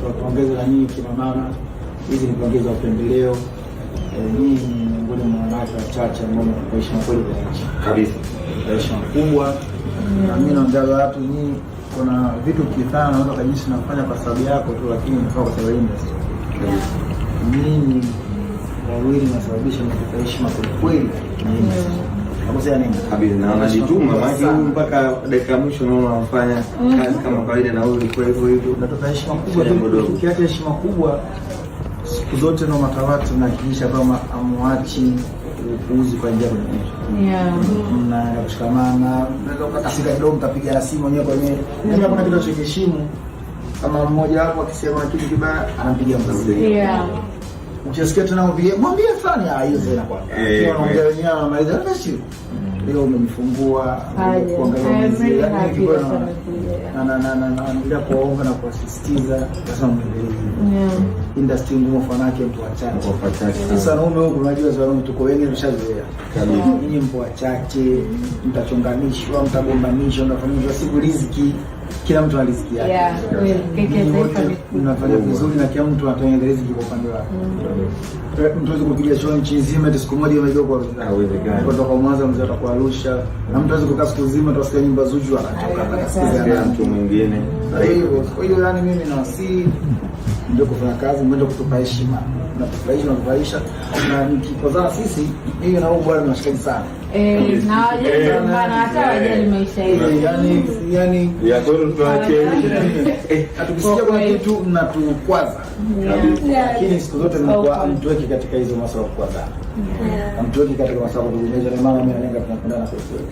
Tuwapongeze na nyinyi kina mama. Hizi ni pongezi wa upendeleo. Nyinyi ni miongoni mwa wanawake wachache ambao kwa heshima kweli kwa nchi. Kabisa. Heshima kubwa. Na mimi naongea watu nyinyi kuna vitu kifana naweza kabisa nafanya kwa sababu yako tu, lakini ni kwa sababu industry. Nyinyi wawili nasababisha mtapata heshima kweli. Hakusema nini? Kabisa, na wanajituma maana mpaka dakika mwisho naona wanafanya kazi kama kawaida, na wewe kwa hivyo unatoka heshima kubwa. Ukiacha heshima kubwa siku zote na matawati na kisha kama amwachi upuuzi kwa njia nyingine. Na kushikamana, unaweza ukakasika kidogo mtapiga simu mwenyewe kwa mwenyewe. Ndio kuna kitu cha heshima. Kama mmoja wapo akisema kitu kibaya anampigia mzee. Ukisikia tena mwambie fulani hiyo tena kwa. Anaongea wenyewe anamaliza basi. Leo umejifungua kuangalia mzee na ndio kuomba na kusisitiza sasa mwendelee. Industry ngumu fanake mtu wachache. Sasa wanaume huko unajua wanaume tuko wengi tushazoea. Nyinyi mpo wachache, mtachonganishwa, mtagombanishwa, mtafanywa siku riziki. Kila mtu ana riziki yake. Unafanya vizuri na kila mtu anatengeneza riziki kwa upande wake. Mtu aweze kupiga show nchi nzima siku moja imejaa kwa hawezekani. Kutoka Mwanza mzee atakuwa Arusha, na mtu aweze kukaa siku nzima atasikia nyimbo Zuchu anatoka anasikiza mtu mwingine. Kwa hiyo yani mimi nawasihi ndio kufanya kazi, mwende kutupa heshima. Na kufurahisha na nikikozana sisi hiyo na bwana tunashikana sana. Na wajeni maana hata wajeni maisha hivi. Yani ya kweli tunaachia. Atukisikia kuna kitu mnatukwaza. Lakini siku zote mnakuwa mtuweke katika hizo masuala kwa kwanza. Mtuweke katika masuala kujenga, na maana mimi nalenga tunapendana kwa kweli.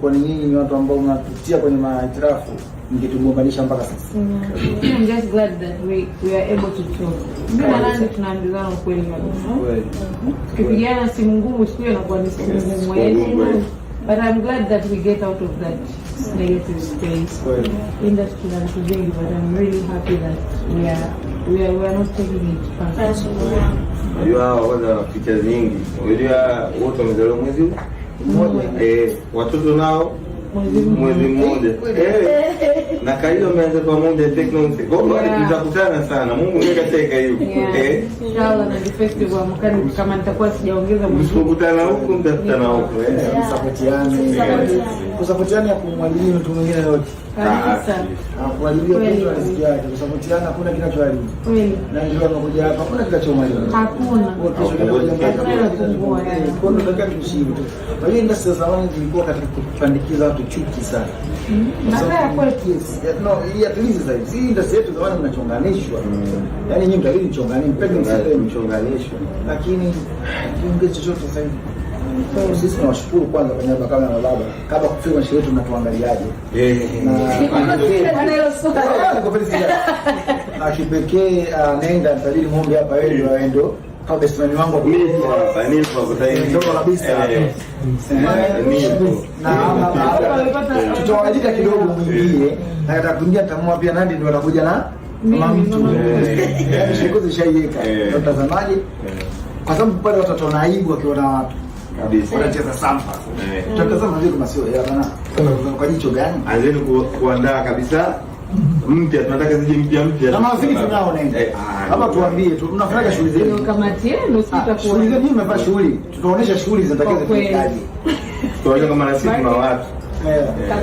Kwa nini ni watu ambao mnatutia kwenye maitirafu mkitugombanisha mpaka sasa. I'm just glad that we are able to talk. Mimi tunaambiana ukweli kabisa. Tukipigana simu ngumu siku inakuwa ni simu ngumu. But I'm glad that we get out of that negative space. Industry and everything, but I'm really happy that we are not taking it personally. Unajua wao picha nyingi. Unajua wote wamezaliwa mwezi mmoja. Watoto nao mwezi mmoja. Na kaio ameanza pamoja technology. Kwa hiyo tutakutana sana. Mungu ndiye kateka hiyo. Inshallah na festival wa mwakani kama nitakuwa sijaongeza mtakutana huko mtakutana huko. Kusapotiana kumwalimu mtu mwingine yote. Kuwalibia mtu anasikia yake. Kusapotiana hakuna kinachoharibu. Na ndio anakuja hapa hakuna kinachomaliza. Hakuna. Kwa nini tunataka tushibe tu. Kwa hiyo ndio sasa zamani zilikuwa katika kupandikiza watu chuki sana. Na kwa no, hii atilizi sasa hivi. Si ndio yetu zamani mnachonganishwa. Yaani nyinyi mtalini chonganishwa, mpende msende mchonganishwa. Lakini kiunge chochote sasa hivi. Sisi tunawashukuru kwanza kwa niaba kama na baba. Kabla kufika nchi yetu mnatuangaliaje? Na kipekee nenda mtalini muombe hapa wewe ndio waendo. Kwa bestmani wangu mimi hapa nipo ndio kabisa. Na tutawajika kidogo mwingie na atakuingia tamua pia nandi ndio atakuja na mama mtu. Yaani shikozi shaiweka. Mtazamaji kwa sababu pale watoto wanaibu wakiona watu kabisa wanacheza sampa. Tutatazama vile kama sio ya bana. Kwa jicho gani? Anzeni kuandaa kabisa mpya, tunataka zije mpya. Kama vile tunao nenda. Hapa tuambie tu tunafanya shughuli zetu. Kamati yenu sitakuwa. Shughuli zetu mmefanya shughuli. Tutaonesha shughuli zinatakiwa zifanyike. Tuone kama na sisi tuna watu.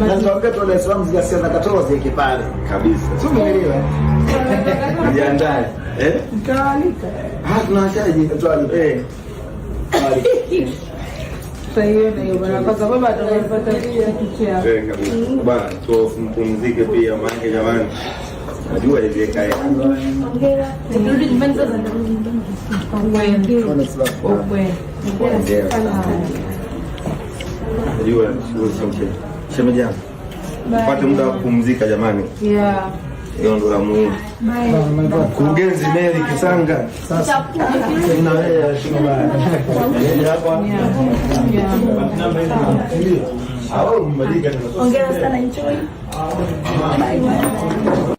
Na tuambie tu Dar es Salaam zikasia za katoro zike pale. Kabisa. Sio umeelewa? Jiandae. Kalika. Tunaachaje katwali? Sasa hiyo ndio bwana, kwa sababu atapata kitu chao. Kabisa. Bwana, tumpumzike pia maana jamani. Najua ile kae. Hongera. Nirudi nyumbani sasa ndio. Najua sio shemeji yangu. Upate muda wa kupumzika jamani. Hiyo ndo la muhimu. Kurugenzi Mary Kisanga. Sasa na wewe shimba. Hapa. Hongera sana, enjoy. Bye.